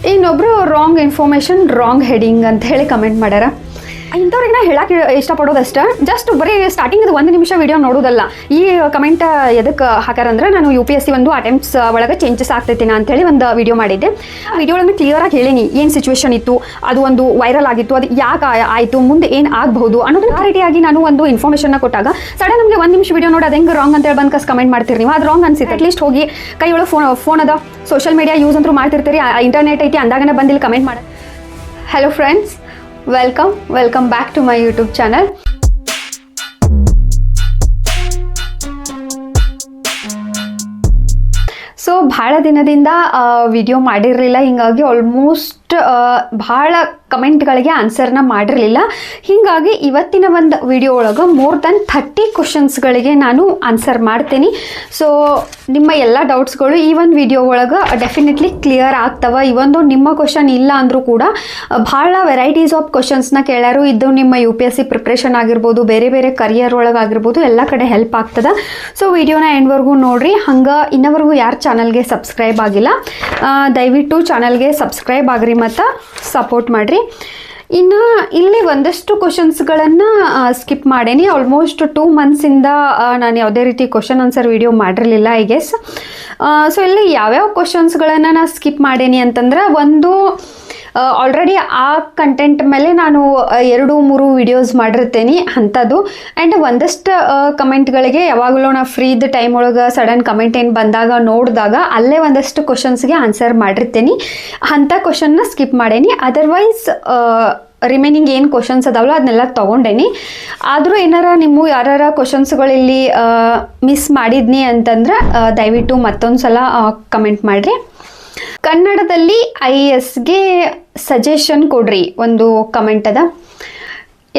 ಇನ್ನೊಬ್ರು wrong information wrong heading ಅಂತ ಹೇಳಿ ಕಮೆಂಟ್ ಮಾಡ್ಯಾರ. ಇಂಥವ್ರಿಗೆ ನಾ ಹೇಳಕ್ಕೆ ಇಷ್ಟಪಡೋದಷ್ಟೇ, ಜಸ್ಟ್ ಬರೀ ಸ್ಟಾರ್ಟಿಂಗ್ 1 ನಿಮಿಷ ವಿಡಿಯೋ ನೋಡೋದಲ್ಲ. ಈ ಕಮೆಂಟ್ ಎದಕ್ಕೆ ಹಾಕಾರಂದ್ರೆ ನಾನು UPSC ಒಂದು ಅಟೆಂಪ್ಟ್ಸ್ ಒಳಗೆ ಚೇಂಜಸ್ ಆಗ್ತೈತಿನ ಅಂತೇಳಿ ಒಂದು ವಿಡಿಯೋ ಮಾಡಿದ್ದೆ. ಆ ವಿಡಿಯೋ ಒಳಗೆ ಕ್ಲಿಯರಾಗಿ ಹೇಳೀನಿ ಏನು ಸಿಚುವೇಶನ್ ಇತ್ತು, ಅದು ಒಂದು ವೈರಲ್ ಆಗಿತ್ತು, ಅದು ಯಾಕೆ ಆಯಿತು, ಮುಂದೆ ಏನು ಆಗಬಹುದು ಅನ್ನೋದು ಕ್ಲಾರಿಟಿಯಾಗಿ ನಾನು ಒಂದು ಇನ್ಫಾರ್ಮೇಷನ್ನ ಕೊಟ್ಟಾಗ ಸಡನ್ ನಮಗೆ 1 ನಿಮಿಷ ವಿಡಿಯೋ ನೋಡಿ ಅದು ಹೆಂಗೆ ರಾಂಗ್ ಅಂತೇಳಿ ಬಂದು ಕಮೆಂಟ್ ಮಾಡ್ತೀರಿ ನೀವು. ಅದು ರಾಂಗ್ ಅನ್ಸುತ್ತೆ. ಅಟ್ಲೀಸ್ಟ್ ಹೋಗಿ ಕೈ ಒಳಗೆ ಫೋನ್ ಅದ, ಸೋಷಿಯಲ್ ಮೀಡಿಯಾ ಯೂಸ್ ಅಂತೂ ಮಾಡ್ತಿರ್ತೀರಿ, ಇಂಟರ್ನೆಟ್ ಐತಿ ಅಂದಾಗನೇ ಬಂದಿಲ್ಲಿ ಕಮೆಂಟ್ ಮಾಡಿ. Hello friends, welcome back to my YouTube channel. So ಭಾಳ ದಿನದಿಂದ ವಿಡಿಯೋ ಮಾಡಿರಲಿಲ್ಲ, ಹೀಗಾಗಿ ಆಲ್ಮೋಸ್ಟ್ ಭಾಳ ಕಮೆಂಟ್ಗಳಿಗೆ ಆನ್ಸರ್ನ ಮಾಡಿರಲಿಲ್ಲ. ಹೀಗಾಗಿ ಇವತ್ತಿನ ಒಂದು ವಿಡಿಯೋ ಒಳಗೆ ಮೋರ್ ದೆನ್ 30 ಕ್ವಶನ್ಸ್ಗಳಿಗೆ ನಾನು ಆನ್ಸರ್ ಮಾಡ್ತೀನಿ. ಸೊ ನಿಮ್ಮ ಎಲ್ಲ ಡೌಟ್ಸ್ಗಳು ಈ ಒಂದು ವಿಡಿಯೋ ಒಳಗೆ ಡೆಫಿನೆಟ್ಲಿ ಕ್ಲಿಯರ್ ಆಗ್ತವೆ. ಇವೊಂದು ನಿಮ್ಮ ಕ್ವಶನ್ ಇಲ್ಲ ಅಂದರೂ ಕೂಡ ಭಾಳ ವೆರೈಟೀಸ್ ಆಫ್ ಕ್ವಶನ್ಸ್ನ ಕೇಳ್ಯಾರು. ಇದು ನಿಮ್ಮ UPSC ಪ್ರಿಪ್ರೇಷನ್ ಆಗಿರ್ಬೋದು, ಬೇರೆ ಬೇರೆ ಕರಿಯರ್ ಒಳಗೆ ಆಗಿರ್ಬೋದು, ಎಲ್ಲ ಕಡೆ ಹೆಲ್ಪ್ ಆಗ್ತದೆ. ಸೊ ವಿಡಿಯೋನ ಎಂಡ್ವರೆಗೂ ನೋಡಿರಿ. ಹಂಗೆ ಇನ್ನವರೆಗೂ ಯಾರು ಚಾನಲ್ಗೆ ಸಬ್ಸ್ಕ್ರೈಬ್ ಆಗಿಲ್ಲ ದಯವಿಟ್ಟು ಚಾನಲ್ಗೆ ಸಬ್ಸ್ಕ್ರೈಬ್ ಆಗಿರಿ ಮತ್ತು ಸಪೋರ್ಟ್ ಮಾಡಿರಿ. ಇನ್ನು ಇಲ್ಲಿ ಒಂದಷ್ಟು ಕ್ವಶನ್ಸ್ಗಳನ್ನು ಸ್ಕಿಪ್ ಮಾಡೇನಿ. ಆಲ್ಮೋಸ್ಟ್ 2 ಮಂತ್ಸಿಂದ ನಾನು ಯಾವುದೇ ರೀತಿ ಕ್ವಶನ್ ಆನ್ಸರ್ ವಿಡಿಯೋ ಮಾಡಿರಲಿಲ್ಲ ಐ ಗೆಸ್. ಸೊ ಇಲ್ಲಿ ಯಾವ್ಯಾವ ಕ್ವಶನ್ಸ್ಗಳನ್ನು ನಾನು ಸ್ಕಿಪ್ ಮಾಡೇನಿ ಅಂತಂದ್ರೆ, ಒಂದು ಆಲ್ರೆಡಿ ಆ ಕಂಟೆಂಟ್ ಮೇಲೆ ನಾನು 2-3 ವಿಡಿಯೋಸ್ ಮಾಡಿರ್ತೇನೆ ಅಂಥದ್ದು. ಆ್ಯಂಡ್ ಒಂದಷ್ಟು ಕಮೆಂಟ್ಗಳಿಗೆ ಯಾವಾಗಲೂ ನಾವು ಫ್ರೀದ ಟೈಮ್ ಒಳಗೆ ಸಡನ್ ಕಮೆಂಟ್ ಏನು ಬಂದಾಗ ನೋಡಿದಾಗ ಅಲ್ಲೇ ಒಂದಷ್ಟು ಕ್ವಶನ್ಸ್ಗೆ ಆನ್ಸರ್ ಮಾಡಿರ್ತೇನೆ. ಅಂಥ ಕ್ವಶನ್ನ ಸ್ಕಿಪ್ ಮಾಡೇನಿ. ಅದರ್ವೈಸ್ ರಿಮೈನಿಂಗ್ ಏನು ಕ್ವಶನ್ಸ್ ಅದಾವಲ್ಲ ಅದನ್ನೆಲ್ಲ ತೊಗೊಂಡೇನಿ. ಆದರೂ ಏನಾರ ನಿಮ್ಮ ಯಾರ ಕ್ವಶನ್ಸ್ಗಳು ಇಲ್ಲಿ ಮಿಸ್ ಮಾಡಿದ್ನಿ ಅಂತಂದ್ರೆ ದಯವಿಟ್ಟು ಮತ್ತೊಂದು ಸಲ ಕಮೆಂಟ್ ಮಾಡಿರಿ. ಕನ್ನಡದಲ್ಲಿ IASಗೆ ಸಜೆಷನ್ ಕೊಡ್ರಿ ಒಂದು ಕಮೆಂಟ್ ಅದ.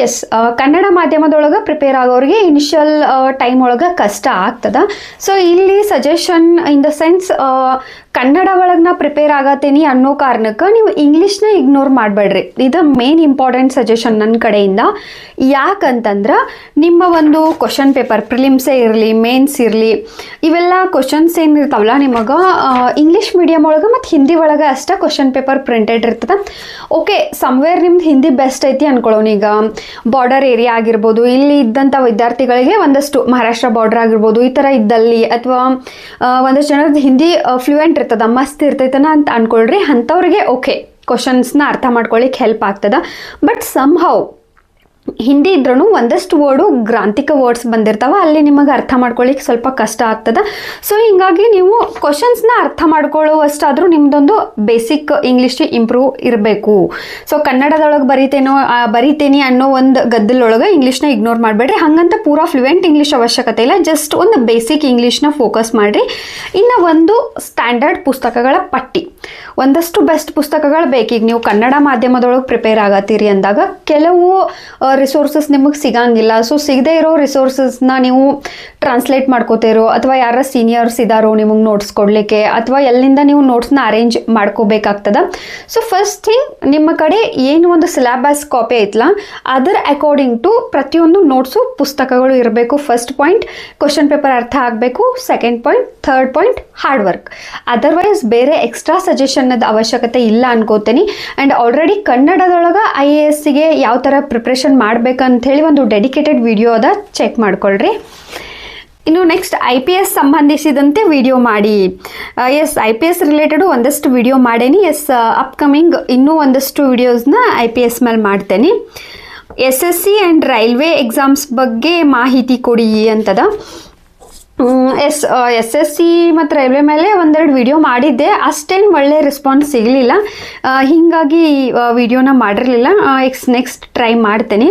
ಎಸ್, ಕನ್ನಡ ಮಾಧ್ಯಮದೊಳಗೆ ಪ್ರಿಪೇರ್ ಆಗೋರಿಗೆ ಇನಿಷಿಯಲ್ ಟೈಮ್ ಒಳಗೆ ಕಷ್ಟ ಆಗ್ತದೆ. ಸೊ ಇಲ್ಲಿ suggestion in the sense Kannada ಒಳಗೆ ನಾ ಪ್ರಿಪೇರ್ ಆಗತ್ತೀನಿ ಅನ್ನೋ ಕಾರಣಕ್ಕೆ ನೀವು ಇಂಗ್ಲೀಷ್ನ ಇಗ್ನೋರ್ ಮಾಡಬೇಡ್ರಿ. ಇದು ಮೇನ್ ಇಂಪಾರ್ಟೆಂಟ್ ಸಜೆಷನ್ ನನ್ನ ಕಡೆಯಿಂದ. ಯಾಕಂತಂದ್ರೆ ನಿಮ್ಮ ಒಂದು ಕ್ವಶನ್ ಪೇಪರ್ ಪ್ರಿಲಿಮ್ಸೇ ಇರಲಿ, ಮೇನ್ಸ್ ಇರಲಿ, ಇವೆಲ್ಲ ಕ್ವಶನ್ಸ್ ಏನಿರ್ತಾವಲ್ಲ ನಿಮಗೆ ಇಂಗ್ಲೀಷ್ ಮೀಡಿಯಮ್ ಒಳಗೆ ಮತ್ತು ಹಿಂದಿ ಒಳಗೆ ಅಷ್ಟೇ ಕ್ವಶನ್ ಪೇಪರ್ ಪ್ರಿಂಟೆಡ್ ಇರ್ತದೆ. ಓಕೆ, ಸಮ್ವೇರ್ ನಿಮ್ದು ಹಿಂದಿ ಬೆಸ್ಟ್ ಐತಿ ಅನ್ಕೊಳ್ಳೋಣ. ಈಗ ಬಾರ್ಡರ್ ಏರಿಯಾ ಆಗಿರ್ಬೋದು, ಇಲ್ಲಿ ಇದ್ದಂಥ ವಿದ್ಯಾರ್ಥಿಗಳಿಗೆ ಒಂದಷ್ಟು ಮಹಾರಾಷ್ಟ್ರ ಬಾರ್ಡರ್ ಆಗಿರ್ಬೋದು, ಈ ಥರ ಇದ್ದಲ್ಲಿ ಅಥವಾ ಒಂದಷ್ಟು ಜನದ ಹಿಂದಿ ಫ್ಲೂಯೆಂಟ್ ಇರ್ತದ, ಮಸ್ತ್ ಇರ್ತೈತನ ಅಂತ ಅನ್ಕೊಳ್ರಿ. ಅಂಥವ್ರಿಗೆ ಓಕೆ ಕ್ವಶನ್ಸ್ನ ಅರ್ಥ ಮಾಡ್ಕೊಳ್ಳಿಕ್ಕೆ ಹೆಲ್ಪ್ ಆಗ್ತದೆ. ಬಟ್ ಸಮ್ಹೌ ಹಿಂದಿ ಇದ್ರೂ ಒಂದಷ್ಟು ವರ್ಡು ಗ್ರಾಂಥಿಕ ವರ್ಡ್ಸ್ ಬಂದಿರ್ತಾವೆ, ಅಲ್ಲಿ ನಿಮಗೆ ಅರ್ಥ ಮಾಡ್ಕೊಳ್ಳಿಕ್ಕೆ ಸ್ವಲ್ಪ ಕಷ್ಟ ಆಗ್ತದೆ. ಸೊ ಹೀಗಾಗಿ ನೀವು ಕ್ವಶನ್ಸ್ನ ಅರ್ಥ ಮಾಡ್ಕೊಳ್ಳುವಷ್ಟಾದರೂ ನಿಮ್ಮದೊಂದು ಬೇಸಿಕ್ ಇಂಗ್ಲೀಷ್ ಇಂಪ್ರೂವ್ ಇರಬೇಕು. ಸೊ ಕನ್ನಡದೊಳಗೆ ಬರಿತೇನೆ ಅನ್ನೋ ಒಂದು ಗದ್ದಲೊಳಗೆ ಇಂಗ್ಲೀಷ್ನ ಇಗ್ನೋರ್ ಮಾಡಬೇಡ್ರಿ. ಹಾಗಂತ ಪೂರಾ ಫ್ಲೂಯೆಂಟ್ ಇಂಗ್ಲೀಷ್ ಅವಶ್ಯಕತೆ ಇಲ್ಲ, ಜಸ್ಟ್ ಒಂದು ಬೇಸಿಕ್ ಇಂಗ್ಲೀಷ್ನ ಫೋಕಸ್ ಮಾಡಿರಿ. ಇನ್ನು ಒಂದು ಸ್ಟ್ಯಾಂಡರ್ಡ್ ಪುಸ್ತಕಗಳ ಪಟ್ಟಿ, ಒಂದಷ್ಟು ಬೆಸ್ಟ್ ಪುಸ್ತಕಗಳು ಬೇಕೀಗ ನೀವು ಕನ್ನಡ ಮಾಧ್ಯಮದೊಳಗೆ ಪ್ರಿಪೇರ್ ಆಗತ್ತೀರಿ ಅಂದಾಗ ಕೆಲವು ರಿಸೋರ್ಸಸ್ ನಿಮಗೆ ಸಿಗಂಗಿಲ್ಲ. ಸೊ ಸಿಗದೇ ಇರೋ ರಿಸೋರ್ಸಸ್ನ ನೀವು ಟ್ರಾನ್ಸ್ಲೇಟ್ ಮಾಡ್ಕೋತಿರೋ ಅಥವಾ ಯಾರ ಸೀನಿಯರ್ಸ್ ಇದ್ದಾರೋ ನಿಮಗೆ ನೋಟ್ಸ್ ಕೊಡಲಿಕ್ಕೆ, ಅಥವಾ ಎಲ್ಲಿಂದ ನೀವು ನೋಟ್ಸ್ನ ಅರೇಂಜ್ ಮಾಡ್ಕೋಬೇಕಾಗ್ತದೆ. ಸೊ ಫಸ್ಟ್ ಥಿಂಗ್, ನಿಮ್ಮ ಕಡೆ ಏನು ಒಂದು ಸಿಲೆಬಸ್ ಕಾಪಿ ಐತಲ್ಲ ಅದರ ಅಕಾರ್ಡಿಂಗ್ ಟು ಪ್ರತಿಯೊಂದು ನೋಟ್ಸು ಪುಸ್ತಕಗಳು ಇರಬೇಕು. ಫಸ್ಟ್ ಪಾಯಿಂಟ್, ಕ್ವಶನ್ ಪೇಪರ್ ಅರ್ಥ ಆಗಬೇಕು. Second point, third point, hard work. Otherwise ಬೇರೆ ಎಕ್ಸ್ಟ್ರಾ ಸಜೆಷನ್ನದ ಅವಶ್ಯಕತೆ ಇಲ್ಲ ಅನ್ಕೋತೀನಿ. ಆ್ಯಂಡ್ ಆಲ್ರೆಡಿ ಕನ್ನಡದೊಳಗೆ IASಗೆ ಯಾವ ಥರ ಪ್ರಿಪ್ರೇಷನ್ ಮಾಡ್ಬೇಕಂತ ಹೇಳಿ ಒಂದು ಡೆಡಿಕೇಟೆಡ್ ವಿಡಿಯೋ ಅದ, ಚೆಕ್ ಮಾಡ್ಕೊಳ್ರಿ. ಇನ್ನು ನೆಕ್ಸ್ಟ್ IPS ಸಂಬಂಧಿಸಿದಂತೆ ವಿಡಿಯೋ ಮಾಡಿ. ಎಸ್, IPS ರಿಲೇಟೆಡು ಒಂದಷ್ಟು ವಿಡಿಯೋ ಮಾಡೇನಿ. ಎಸ್, ಅಪ್ಕಮಿಂಗ್ ಇನ್ನೂ ಒಂದಷ್ಟು ವಿಡಿಯೋಸ್ನ IPS ಮೇಲೆ ಮಾಡ್ತೇನೆ. SSC ಆ್ಯಂಡ್ ರೈಲ್ವೆ ಎಕ್ಸಾಮ್ಸ್ ಬಗ್ಗೆ ಮಾಹಿತಿ ಕೊಡಿ ಅಂತದ. SSC ಮತ್ತು ರೈಲ್ವೆ ಮೇಲೆ ಒಂದೆರಡು ವಿಡಿಯೋ ಮಾಡಿದ್ದೆ, ಅಷ್ಟೇನು ಒಳ್ಳೆ ರೆಸ್ಪಾನ್ಸ್ ಸಿಗಲಿಲ್ಲ. ಹೀಗಾಗಿ ವಿಡಿಯೋನ ಮಾಡಿರಲಿಲ್ಲ. ನೆಕ್ಸ್ಟ್ ಟ್ರೈ ಮಾಡ್ತೀನಿ.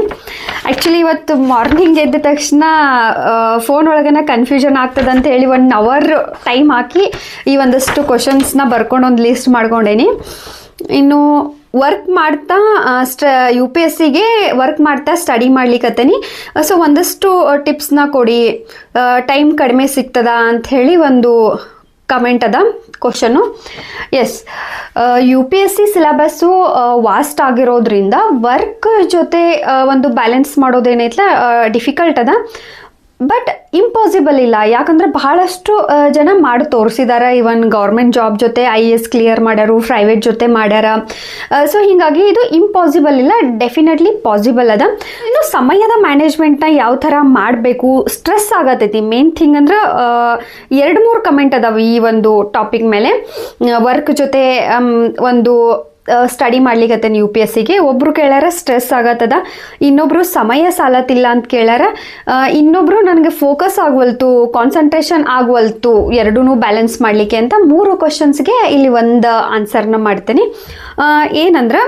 ಆ್ಯಕ್ಚುಲಿ ಇವತ್ತು ಮಾರ್ನಿಂಗ್ ಎದ್ದ ತಕ್ಷಣ ಫೋನ್ ಒಳಗನ ಕನ್ಫ್ಯೂಷನ್ ಆಗ್ತದೆ ಅಂತ ಹೇಳಿ 1 ಅವರ್ ಟೈಮ್ ಹಾಕಿ ಈ ಒಂದಷ್ಟು ಕ್ವಶನ್ಸ್ನ ಬರ್ಕೊಂಡು ಒಂದು ಲಿಸ್ಟ್ ಮಾಡ್ಕೊಂಡೇನಿ. ಇನ್ನು ವರ್ಕ್ ಮಾಡ್ತಾ UPSCಗೆ ವರ್ಕ್ ಮಾಡ್ತಾ ಸ್ಟಡಿ ಮಾಡ್ಲಿಕ್ಕತ್ತೇನಿ. ಸೊ ಒಂದಷ್ಟು ಟಿಪ್ಸ್ನ ಕೊಡಿ, ಟೈಮ್ ಕಡಿಮೆ ಸಿಗ್ತದ ಅಂಥೇಳಿ ಒಂದು ಕಮೆಂಟ್ ಅದ, question. Yes, UPSC syllabus vast ಆಗಿರೋದ್ರಿಂದ ವರ್ಕ್ ಜೊತೆ ಒಂದು ಬ್ಯಾಲೆನ್ಸ್ ಮಾಡೋದೇನೈತಲ್ಲ ಡಿಫಿಕಲ್ಟ್ ಅದ. ಬಟ್ ಇಂಪಾಸಿಬಲ್ ಇಲ್ಲ, ಯಾಕಂದ್ರೆ ಬಹಳಷ್ಟು ಜನ ಮಾಡಿ ತೋರಿಸಿದಾರೆ. ಇವನ್ ಗೌರ್ಮೆಂಟ್ ಜಾಬ್ ಜೊತೆ IAS ಕ್ಲಿಯರ್ ಮಾಡ್ಯಾರು, ಪ್ರೈವೇಟ್ ಜೊತೆ ಮಾಡ್ಯಾರ. ಸೊ ಹೀಗಾಗಿ ಇದು ಇಂಪಾಸಿಬಲ್ ಇಲ್ಲ, ಡೆಫಿನೆಟ್ಲಿ ಪಾಸಿಬಲ್ ಅದ. ಇನ್ನು ಸಮಯದ ಮ್ಯಾನೇಜ್ಮೆಂಟ್ನ ಯಾವ ಥರ ಮಾಡಬೇಕು, ಸ್ಟ್ರೆಸ್ ಆಗತೈತಿ ಮೇನ್ ಥಿಂಗ್ ಅಂದ್ರೆ 2-3 ಕಮೆಂಟ್ ಅದಾವೆ ಈ ಒಂದು ಟಾಪಿಕ್ ಮೇಲೆ. ವರ್ಕ್ ಜೊತೆ ಒಂದು ಸ್ಟಡಿ ಮಾಡ್ಲಿಕ್ಕೆ UPSCಗೆ ಒಬ್ರು ಕೇಳ್ಯಾರ ಸ್ಟ್ರೆಸ್ ಆಗತ್ತದ, ಇನ್ನೊಬ್ರು ಸಮಯ ಸಾಲತ್ತಿಲ್ಲ ಅಂತ ಕೇಳ್ಯಾರ, ಇನ್ನೊಬ್ರು ನನಗೆ ಫೋಕಸ್ ಆಗವಲ್ತು, ಕಾನ್ಸಂಟ್ರೇಷನ್ ಆಗವಲ್ತು, ಎರಡೂ ಬ್ಯಾಲೆನ್ಸ್ ಮಾಡಲಿಕ್ಕೆ ಅಂತ 3 ಕ್ವಶನ್ಸ್ಗೆ ಇಲ್ಲಿ ಒಂದು ಆನ್ಸರ್ನ ಮಾಡ್ತೀನಿ. ಏನಂದ್ರೆ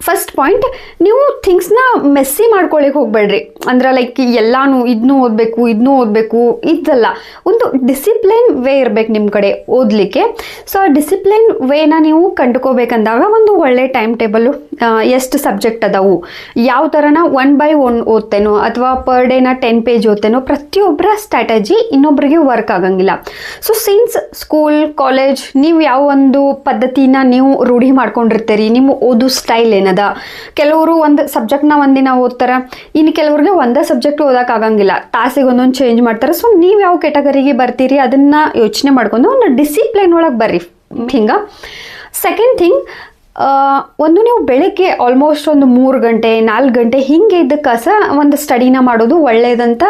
ಫಸ್ಟ್ ಪಾಯಿಂಟ್, ನೀವು ಥಿಂಗ್ಸ್ನ ಮೆಸ್ಸಿ ಮಾಡ್ಕೊಳ್ಳಿಕ್ಕೆ ಹೋಗ್ಬೇಡ್ರಿ. ಅಂದ್ರೆ ಲೈಕ್ ಎಲ್ಲಾನು ಇದನ್ನೂ ಓದಬೇಕು ಇದಲ್ಲ, ಒಂದು ಡಿಸಿಪ್ಲಿನ್ ವೇ ಇರ್ಬೇಕು ನಿಮ್ಮ ಕಡೆ ಓದಲಿಕ್ಕೆ. ಸೊ ಆ ಡಿಸಿಪ್ಲಿನ್ ವೇನ ನೀವು ಕಂಡುಕೋಬೇಕಂದಾಗ ಒಂದು ಒಳ್ಳೆ ಟೈಮ್ ಟೇಬಲ್ಲು, ಎಷ್ಟು ಸಬ್ಜೆಕ್ಟ್ ಅದಾವು, ಯಾವ ಥರನ 1 by 1 ಓದ್ತೇನೋ ಅಥವಾ ಪರ್ ಡೇನ 10 ಪೇಜ್ ಓದ್ತೇನೋ, ಪ್ರತಿಯೊಬ್ಬರ ಸ್ಟ್ರಾಟಜಿ ಇನ್ನೊಬ್ಬರಿಗೆ ವರ್ಕ್ ಆಗಂಗಿಲ್ಲ. ಸೊ ಸಿನ್ಸ್ ಸ್ಕೂಲ್ ಕಾಲೇಜ್ ನೀವು ಯಾವ ಒಂದು ಪದ್ಧತಿನ ನೀವು ರೂಢಿ ಮಾಡ್ಕೊಂಡಿರ್ತೀರಿ, ನಿಮ್ಮ ಓದು ಸ್ಟೈಲ್ ಏನದ, ಕೆಲವರು ಒಂದು ಸಬ್ಜೆಕ್ಟ್ನ ಒಂದಿನ ಓದ್ತಾರೆ, ಇನ್ನು ಕೆಲವ್ರಿಗೆ ಒಂದೇ ಸಬ್ಜೆಕ್ಟ್ ಓದೋಕ್ಕಾಗಂಗಿಲ್ಲ, ತಾಸಿಗೆ ಒಂದೊಂದು ಚೇಂಜ್ ಮಾಡ್ತಾರೆ. ಸೊ ನೀವು ಯಾವ ಕ್ಯಾಟಗರಿಗೆ ಬರ್ತೀರಿ ಅದನ್ನು ಯೋಚನೆ ಮಾಡ್ಕೊಂಡು ಒಂದು ಡಿಸಿಪ್ಲಿನ್ ಒಳಗೆ ಬರ್ರಿ ಹಿಂಗೆ. ಸೆಕೆಂಡ್ ಥಿಂಗ್, ಒಂದು ನೀವು ಬೆಳಗ್ಗೆ ಆಲ್ಮೋಸ್ಟ್ ಒಂದು 3 ಗಂಟೆ 4 ಗಂಟೆ ಹಿಂಗೆ ಇದ್ದಕ್ಕೆ ಒಂದು ಸ್ಟಡಿನ ಮಾಡೋದು ಒಳ್ಳೆಯದಂತ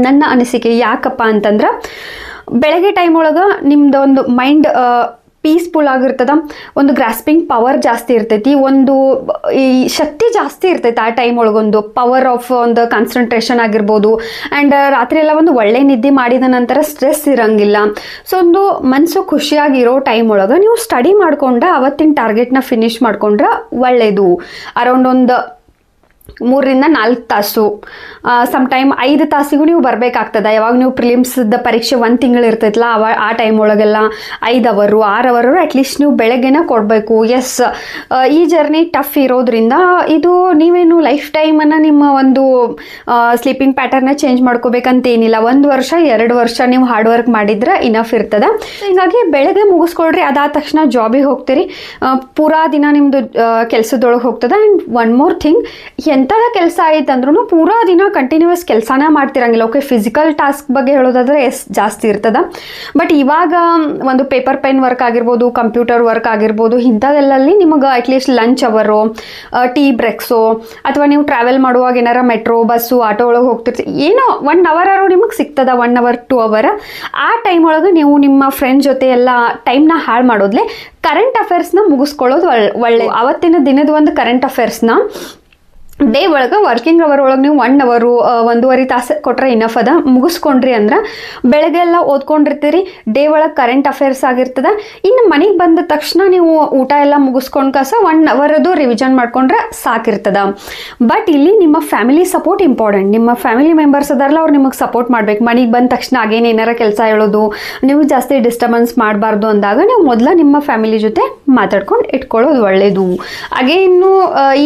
ನನ್ನ ಅನಿಸಿಕೆ. ಯಾಕಪ್ಪ ಅಂತಂದ್ರೆ ಬೆಳಗ್ಗೆ ಟೈಮ್ ಒಳಗೆ ನಿಮ್ದು ಒಂದು ಮೈಂಡ್ ಪೀಸ್ಫುಲ್ ಆಗಿರ್ತದ, ಒಂದು ಗ್ರಾಸ್ಪಿಂಗ್ ಪವರ್ ಜಾಸ್ತಿ ಇರ್ತೈತಿ, ಒಂದು ಈ ಶಕ್ತಿ ಜಾಸ್ತಿ ಇರ್ತೈತಿ ಆ ಟೈಮ್ ಒಳಗೊಂದು ಪವರ್ ಆಫ್ ಒಂದು ಕಾನ್ಸಂಟ್ರೇಷನ್ ಆಗಿರ್ಬೋದು. ಆ್ಯಂಡ್ ರಾತ್ರಿ ಎಲ್ಲ ಒಂದು ಒಳ್ಳೆ ನಿದ್ದೆ ಮಾಡಿದ ನಂತರ ಸ್ಟ್ರೆಸ್ ಇರಂಗಿಲ್ಲ. ಸೊ ಒಂದು ಮನಸ್ಸು ಖುಷಿಯಾಗಿರೋ ಟೈಮ್ ಒಳಗೆ ನೀವು ಸ್ಟಡಿ ಮಾಡ್ಕೊಂಡ್ರೆ ಅವತ್ತಿನ ಟಾರ್ಗೆಟ್ನ ಫಿನಿಶ್ ಮಾಡ್ಕೊಂಡ್ರೆ ಒಳ್ಳೆಯದು. ಅರೌಂಡ್ ಒಂದು 3ರಿಂದ 4 ತಾಸು, ಸಮ್ಟೈಮ್ 5 ತಾಸಿಗೂ ನೀವು ಬರಬೇಕಾಗ್ತದೆ. ಯಾವಾಗ ನೀವು ಪ್ರಿಲಿಮ್ಸ್ದ ಪರೀಕ್ಷೆ 1 ತಿಂಗಳು ಇರ್ತೈತಲ್ಲ ಆ ಟೈಮ್ ಒಳಗೆಲ್ಲ 5 ಅವರು 6 ಅವರು ಅಟ್ಲೀಸ್ಟ್ ನೀವು ಬೆಳಗ್ಗೆನ ಕೊಡಬೇಕು. ಎಸ್, ಈ ಜರ್ನಿ ಟಫ್ ಇರೋದ್ರಿಂದ ಇದು ನೀವೇನು ಲೈಫ್ ಟೈಮನ್ನು ನಿಮ್ಮ ಒಂದು ಸ್ಲೀಪಿಂಗ್ ಪ್ಯಾಟರ್ನ ಚೇಂಜ್ ಮಾಡ್ಕೋಬೇಕಂತೇನಿಲ್ಲ. 1 ವರ್ಷ 2 ವರ್ಷ ನೀವು ಹಾರ್ಡ್ ವರ್ಕ್ ಮಾಡಿದ್ರೆ ಇನಫ್ ಇರ್ತದೆ. ಹೀಗಾಗಿ ಬೆಳಗ್ಗೆ ಮುಗಿಸ್ಕೊಳ್ರಿ, ಅದಾದ ತಕ್ಷಣ ಜಾಬಿಗೆ ಹೋಗ್ತೀರಿ, ಪೂರಾ ದಿನ ನಿಮ್ಮದು ಕೆಲಸದೊಳಗೆ ಹೋಗ್ತದೆ. ಆ್ಯಂಡ್ ಒನ್ ಮೋರ್ ಥಿಂಗ್, ಎಂಥದ ಕೆಲಸ ಆಯ್ತು ಅಂದ್ರೂ ಪೂರಾ ದಿನ ಕಂಟಿನ್ಯೂಸ್ ಕೆಲಸನ ಮಾಡ್ತಿರಂಗಿಲ್ಲ. ಓಕೆ, ಫಿಸಿಕಲ್ ಟಾಸ್ಕ್ ಬಗ್ಗೆ ಹೇಳೋದಾದ್ರೆ ಜಾಸ್ತಿ ಇರ್ತದ. ಬಟ್ ಇವಾಗ ಒಂದು ಪೇಪರ್ ಪೆನ್ ವರ್ಕ್ ಆಗಿರ್ಬೋದು, ಕಂಪ್ಯೂಟರ್ ವರ್ಕ್ ಆಗಿರ್ಬೋದು, ಇಂಥದ್ದೆಲ್ಲಲ್ಲಿ ನಿಮಗೆ ಅಟ್ಲೀಸ್ಟ್ ಲಂಚ್ ಅವರು, ಟೀ ಬ್ರೇಕ್ಸು, ಅಥವಾ ನೀವು ಟ್ರಾವೆಲ್ ಮಾಡುವಾಗ ಏನಾರ ಮೆಟ್ರೋ ಬಸ್ಸು ಆಟೋ ಒಳಗೆ ಹೋಗ್ತಿರ್ತೀವಿ, ಏನೋ 1 ಅವರ್ ನಿಮಗೆ ಸಿಗ್ತದ, 1 ಅವರ್ 2 ಅವರ್. ಆ ಟೈಮ್ ಒಳಗೆ ನೀವು ನಿಮ್ಮ ಫ್ರೆಂಡ್ ಜೊತೆ ಎಲ್ಲ ಟೈಮ್ನ ಹಾಳು ಮಾಡೋದ್ಲೆ ಕರೆಂಟ್ ಅಫೇರ್ಸ್ನ ಮುಗಿಸ್ಕೊಳ್ಳೋದು ಒಳ್ಳೆ. ಅವತ್ತಿನ ದಿನದ ಒಂದು ಕರೆಂಟ್ ಅಫೇರ್ಸ್ನ ಡೇ ಒಳಗೆ ವರ್ಕಿಂಗ್ ಅವರ್ ಒಳಗೆ ನೀವು 1 ಅವರು 1.5 ತಾಸು ಕೊಟ್ಟರೆ ಇನಫ್ ಅದ. ಮುಗಿಸ್ಕೊಂಡ್ರಿ ಅಂದ್ರೆ ಬೆಳಗ್ಗೆ ಎಲ್ಲ ಓದ್ಕೊಂಡಿರ್ತೀರಿ, ಡೇ ಒಳಗೆ ಕರೆಂಟ್ ಅಫೇರ್ಸ್ ಆಗಿರ್ತದೆ. ಇನ್ನು ಮನೆಗೆ ಬಂದ ತಕ್ಷಣ ನೀವು ಊಟ ಎಲ್ಲ ಮುಗಿಸ್ಕೊಂಡು 1 ಅವರದು ರಿವಿಷನ್ ಮಾಡ್ಕೊಂಡ್ರೆ ಸಾಕಿರ್ತದ. ಬಟ್ ಇಲ್ಲಿ ನಿಮ್ಮ ಫ್ಯಾಮಿಲಿ ಸಪೋರ್ಟ್ ಇಂಪಾರ್ಟೆಂಟ್. ನಿಮ್ಮ ಫ್ಯಾಮಿಲಿ ಮೆಂಬರ್ಸ್ ಅದಾರಲ್ಲ, ಅವ್ರು ನಿಮಗೆ ಸಪೋರ್ಟ್ ಮಾಡ್ಬೇಕು. ಮನೆಗೆ ಬಂದ ತಕ್ಷಣ ಆಗೇನು ಏನಾರ ಕೆಲಸ ಹೇಳೋದು, ನೀವು ಜಾಸ್ತಿ ಡಿಸ್ಟರ್ಬೆನ್ಸ್ ಮಾಡಬಾರ್ದು ಅಂದಾಗ ನೀವು ಮೊದಲ ನಿಮ್ಮ ಫ್ಯಾಮಿಲಿ ಜೊತೆ ಮಾತಾಡ್ಕೊಂಡು ಇಟ್ಕೊಳ್ಳೋದು ಒಳ್ಳೆಯದು. ಹಾಗೆ ಇನ್ನು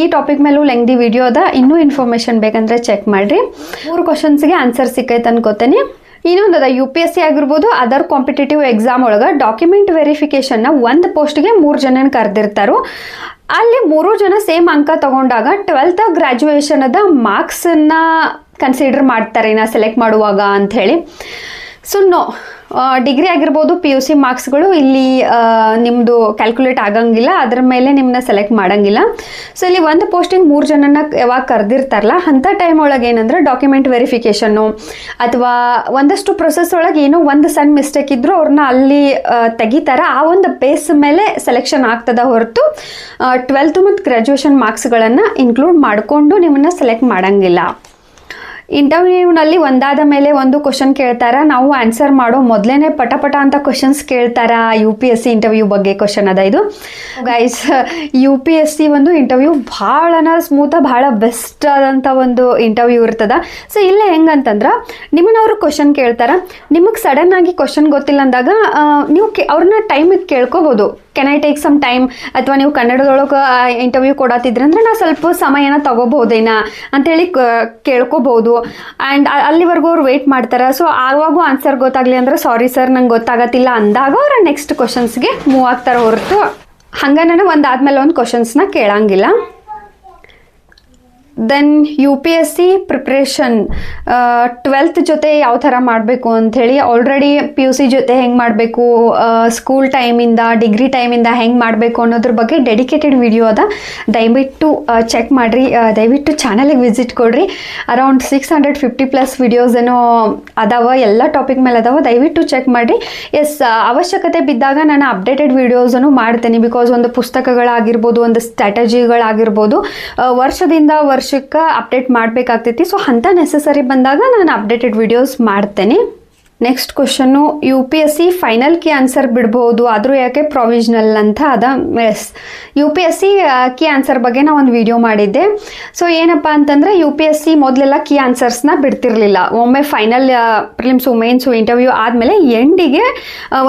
ಈ ಟಾಪಿಕ್ ಮೇಲೂ ಲೆಂಗ್ದಿ ವಿಡಿಯೋ ಅದ, ಇನ್ನೂ ಇನ್ಫಾರ್ಮೇಷನ್ ಬೇಕಂದ್ರೆ ಚೆಕ್ ಮಾಡ್ರಿ. 3 ಕ್ವಶನ್ಸ್ಗೆ ಆನ್ಸರ್ ಸಿಕ್ಕೈತೆ ಅನ್ಕೋತೇನೆ. ಇನ್ನೊಂದು ಅದ, UPSC ಆಗಿರ್ಬೋದು, ಅದರ್ ಕಾಂಪಿಟೇಟಿವ್ ಎಕ್ಸಾಮ್ ಒಳಗೆ ಡಾಕ್ಯುಮೆಂಟ್ ವೆರಿಫಿಕೇಷನ್ನ 1 ಪೋಸ್ಟ್ಗೆ 3 ಜನನ ಕರೆದಿರ್ತಾರೋ. ಅಲ್ಲಿ 3 ಜನ ಸೇಮ್ ಅಂಕ ತಗೊಂಡಾಗ 12th ಗ್ರ್ಯಾಜುಯೇಷನದ ಮಾರ್ಕ್ಸನ್ನ ಕನ್ಸಿಡರ್ ಮಾಡ್ತಾರೆ ನಾ ಸೆಲೆಕ್ಟ್ ಮಾಡುವಾಗ ಅಂಥೇಳಿ. ಸೊ ನೋ, ಡಿಗ್ರಿ ಆಗಿರ್ಬೋದು PUC ಮಾರ್ಕ್ಸ್ಗಳು ಇಲ್ಲಿ ನಿಮ್ಮದು ಕ್ಯಾಲ್ಕುಲೇಟ್ ಆಗಂಗಿಲ್ಲ, ಅದರ ಮೇಲೆ ನಿಮ್ಮನ್ನ ಸೆಲೆಕ್ಟ್ ಮಾಡಂಗಿಲ್ಲ. ಸೊ ಇಲ್ಲಿ 1 ಪೋಸ್ಟಿಂಗ್ 3 ಜನನ ಯಾವಾಗ ಕರೆದಿರ್ತಾರಲ್ಲ ಅಂಥ ಟೈಮ್ ಒಳಗೆ ಏನಂದ್ರೆ ಡಾಕ್ಯುಮೆಂಟ್ ವೆರಿಫಿಕೇಷನ್ನು ಅಥವಾ ಒಂದಷ್ಟು ಪ್ರೊಸೆಸ್ ಒಳಗೆ ಏನೋ ಒಂದು ಸಣ್ಣ ಮಿಸ್ಟೇಕ್ ಇದ್ದರೂ ಅವ್ರನ್ನ ಅಲ್ಲಿ ತೆಗಿತಾರೆ. ಆ ಒಂದು ಬೇಸ್ ಮೇಲೆ ಸೆಲೆಕ್ಷನ್ ಆಗ್ತದ ಹೊರತು 12th ಮತ್ತು ಗ್ರ್ಯಾಜುಯೇಷನ್ ಮಾರ್ಕ್ಸ್ಗಳನ್ನು ಇನ್ಕ್ಲೂಡ್ ಮಾಡಿಕೊಂಡು ನಿಮ್ಮನ್ನು ಸೆಲೆಕ್ಟ್ ಮಾಡಂಗಿಲ್ಲ. ಇಂಟರ್ವ್ಯೂನಲ್ಲಿ ಒಂದಾದ ಮೇಲೆ ಒಂದು ಕ್ವಶನ್ ಕೇಳ್ತಾರ, ನಾವು ಆನ್ಸರ್ ಮಾಡೋ ಮೊದಲೇ ಪಟ ಅಂತ ಕ್ವಶನ್ಸ್ ಕೇಳ್ತಾರ. UPSC ಇಂಟರ್ವ್ಯೂ ಬಗ್ಗೆ ಕ್ವಶನ್ ಅದ ಇದು ಗೈಸ್. UPSC ಒಂದು ಇಂಟರ್ವ್ಯೂ ಭಾಳನ ಸ್ಮೂತ, ಭಾಳ ಬೆಸ್ಟ್ ಆದಂಥ ಒಂದು ಇಂಟರ್ವ್ಯೂ ಇರ್ತದ. ಸೊ ಇಲ್ಲೇ ಹೆಂಗಂತಂದ್ರೆ ನಿಮ್ಮನ್ನ ಅವರು ಕ್ವಶನ್ ಕೇಳ್ತಾರ, ನಿಮಗೆ ಸಡನ್ ಆಗಿ ಕ್ವಶನ್ ಗೊತ್ತಿಲ್ಲ ಅಂದಾಗ ನೀವು ಅವ್ರನ್ನ ಟೈಮಿಗೆ ಕೇಳ್ಕೋಬೋದು, can I take some time, ಅಥವಾ ನೀವು ಕನ್ನಡದೊಳಗೆ ಇಂಟರ್ವ್ಯೂ ಕೊಡತ್ತಿದ್ರಿ ಅಂದ್ರೆ ನಾ ಸ್ವಲ್ಪ ಸಮಯನ ತಗೋಬಹುದೇನಾ ಅಂತೇಳಿ ಕೇಳ್ಕೊಬೋದು. ಆ್ಯಂಡ್ ಅಲ್ಲಿವರೆಗೂ ಅವ್ರು ವೆಯ್ಟ್ ಮಾಡ್ತಾರೆ. ಸೊ ಆವಾಗೂ ಆನ್ಸರ್ ಗೊತ್ತಾಗಲಿ ಅಂದ್ರೆ ಸಾರಿ ಸರ್ ನಂಗೆ ಗೊತ್ತಾಗತ್ತಿಲ್ಲ ಅಂದಾಗ ಅವ್ರು ನೆಕ್ಸ್ಟ್ ಕ್ವಶನ್ಸ್ಗೆ ಮೂವ್ ಆಗ್ತಾರೆ ಹೊರತು ಹಂಗೆ ನಾನು ಒಂದಾದ್ಮೇಲೆ ಒಂದು ಕ್ವಶನ್ಸ್ನ ಕೇಳಂಗಿಲ್ಲ. ದೆನ್ UPSC ಪ್ರಿಪ್ರೇಷನ್ 12th ಜೊತೆ ಯಾವ ಥರ ಮಾಡಬೇಕು ಅಂಥೇಳಿ, ಆಲ್ರೆಡಿ PUC ಜೊತೆ ಹೆಂಗೆ ಮಾಡಬೇಕು, ಸ್ಕೂಲ್ ಟೈಮಿಂದ ಡಿಗ್ರಿ ಟೈಮಿಂದ ಹೆಂಗೆ ಮಾಡಬೇಕು ಅನ್ನೋದ್ರ ಬಗ್ಗೆ ಡೆಡಿಕೇಟೆಡ್ ವಿಡಿಯೋ ಅದ. ದಯವಿಟ್ಟು ಚೆಕ್ ಮಾಡಿರಿ. ದಯವಿಟ್ಟು ಚಾನಲಿಗೆ ವಿಸಿಟ್ ಕೊಡ್ರಿ. ಅರೌಂಡ್ 650+ ವಿಡಿಯೋಸ್ ಏನೋ ಅದಾವ, ಎಲ್ಲ ಟಾಪಿಕ್ ಮೇಲೆ ಅದಾವ. ದಯವಿಟ್ಟು ಚೆಕ್ ಮಾಡಿರಿ. ಎಸ್, ಅವಶ್ಯಕತೆ ಬಿದ್ದಾಗ ನಾನು ಅಪ್ಡೇಟೆಡ್ ವಿಡಿಯೋಸನ್ನು ಮಾಡ್ತೀನಿ. ಬಿಕಾಸ್ ಒಂದು ಪುಸ್ತಕಗಳಾಗಿರ್ಬೋದು, ಒಂದು ಸ್ಟ್ರಾಟಜಿಗಳಾಗಿರ್ಬೋದು, ವರ್ಷದಿಂದ ವರ್ಷಕ್ಕೆ ಅಪ್ಡೇಟ್ ಮಾಡಬೇಕಾಗ್ತೈತಿ. ಸೊ ಅಂಥ ನೆಸೆಸರಿ ಬಂದಾಗ ನಾನು ಅಪ್ಡೇಟೆಡ್ ವಿಡಿಯೋಸ್ ಮಾಡ್ತೇನೆ. Next question, UPSC final key answer ಬಿಡ್ಬೋದು, ಆದರೂ ಯಾಕೆ ಪ್ರೊವಿಷನಲ್ ಅಂತ ಅದ. ಎಸ್, UPSC ಕೀ ಆನ್ಸರ್ ಬಗ್ಗೆ ನಾನು ಒಂದು ವಿಡಿಯೋ ಮಾಡಿದ್ದೆ. ಸೊ ಏನಪ್ಪ ಅಂತಂದರೆ UPSC ಮೊದಲೆಲ್ಲ ಕೀ ಆನ್ಸರ್ಸ್ನ ಬಿಡ್ತಿರ್ಲಿಲ್ಲ. ಒಮ್ಮೆ ಫೈನಲ್ ಪ್ರಿಲಿಮ್ಸು ಮೇನ್ಸು ಇಂಟರ್ವ್ಯೂ ಆದಮೇಲೆ ಎಂಡಿಗೆ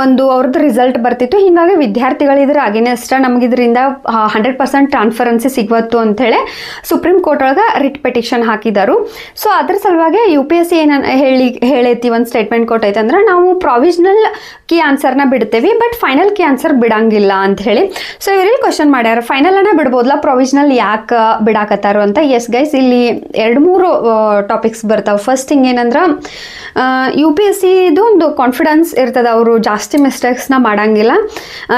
ಒಂದು ಅವ್ರದ್ದು ರಿಸಲ್ಟ್ ಬರ್ತಿತ್ತು. ಹೀಗಾಗಿ ವಿದ್ಯಾರ್ಥಿಗಳಿದ್ರೆ ಅಗೇನೆಸ್ಟ್ ನಮಗಿದ್ರಿಂದ 100% ಟ್ರಾನ್ಸ್ಫರೆನ್ಸಿ ಸಿಗ್ವತ್ತು ಅಂಥೇಳಿ ಸುಪ್ರೀಂ ಕೋರ್ಟ್ ಒಳಗೆ ರಿಟ್ ಪೆಟಿಷನ್ ಹಾಕಿದರು. ಸೊ ಅದ್ರ ಸಲುವಾಗಿ UPSC ಏನು ಹೇಳೈತಿ ಒಂದು ಸ್ಟೇಟ್ಮೆಂಟ್ ಕೊಟ್ಟೈತೆ ಅಂದ್ರೆ, ನಾವು ಪ್ರಾವಿಷನಲ್ ಕೀ ಆನ್ಸರ್ನ ಬಿಡ್ತೇವೆ ಬಟ್ ಫೈನಲ್ ಕೀ ಆನ್ಸರ್ ಬಿಡಂಗಿಲ್ಲ ಅಂತ ಹೇಳಿ. ಸೊ ಇವರಲ್ಲಿ ಕ್ವಶನ್ ಮಾಡ್ಯಾರ, ಫೈನಲ್ ಅನ್ನ ಬಿಡ್ಬೋದಲ್ಲ, ಪ್ರೊವಿಷನಲ್ ಯಾಕೆ ಬಿಡಾಕತ್ತಾರು ಅಂತ. ಎಸ್ ಗೈಸ್, ಇಲ್ಲಿ 2-3 ಟಾಪಿಕ್ಸ್ ಬರ್ತಾವೆ. ಫಸ್ಟ್ ಥಿಂಗ್ ಏನಂದ್ರೆ, UPSCದು ಒಂದು ಕಾನ್ಫಿಡೆನ್ಸ್ ಇರ್ತದೆ, ಅವರು ಜಾಸ್ತಿ ಮಿಸ್ಟೇಕ್ಸ್ನ ಮಾಡಂಗಿಲ್ಲ.